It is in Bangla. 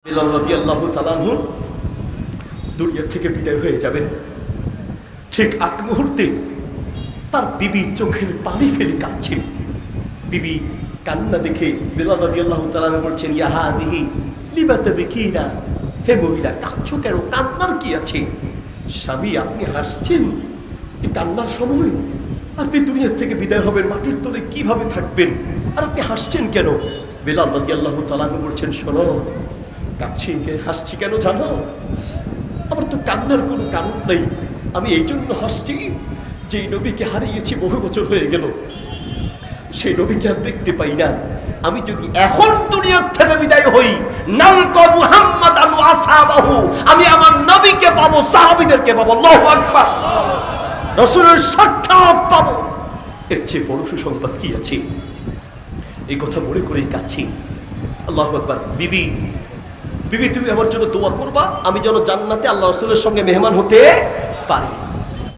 বেলাল রাদিয়াল্লাহু তাআলা আনহু দুনিয়া থেকে বিদায় হয়ে যাবেন। ঠিক আগ মুহূর্তে তার বিবি চোখের পানি ফেলে কাঁদছেন। বিবি কান্না দেখে বেলাল রাদিয়াল্লাহু তাআলা আনহু বলছেন, ইয়া হাদিহি লিমা তাবকিনা, হে মহিলা কাঁদছো কেন, কান্নার কি আছে? স্বামী আপনি হাসছেন, এই কান্নার সময়? আপনি দুনিয়া থেকে বিদায় হবেন, মাটির তলে কিভাবে থাকবেন, আর আপনি হাসছেন কেন? বেলাল রাদিয়াল্লাহু তাআলা আনহু বলছেন, শোনো, কাঁদছি হাসছি কেন জানো? আমার তো কান্নার কোনো কারণ নেই। আমি এই জন্য হাসছি, যেই নবীকে হারিয়েছি বহু বছর হয়ে গেল, সেই নবীকে আর দেখতে পাই না। আমি যদি এখন দুনিয়ার থেকে বিদায় হই, নালকা মুহাম্মাদান ওয়া আসহাবাহু, আমি আমার নবীকে পাবো, সাহাবীদেরকে পাবো। আল্লাহু আকবার, রাসূলের সাক্ষাৎ পাবো। এর চেয়ে বড় সুসংবাদ কি আছে? এই কথা মনে করেই কাঁদছি। আল্লাহু আকবার। বিবি তুমি আমার জন্য দোয়া করবা, আমি যেন জান্নাতে আল্লাহ রাসূলের সঙ্গে মেহমান হতে পারি।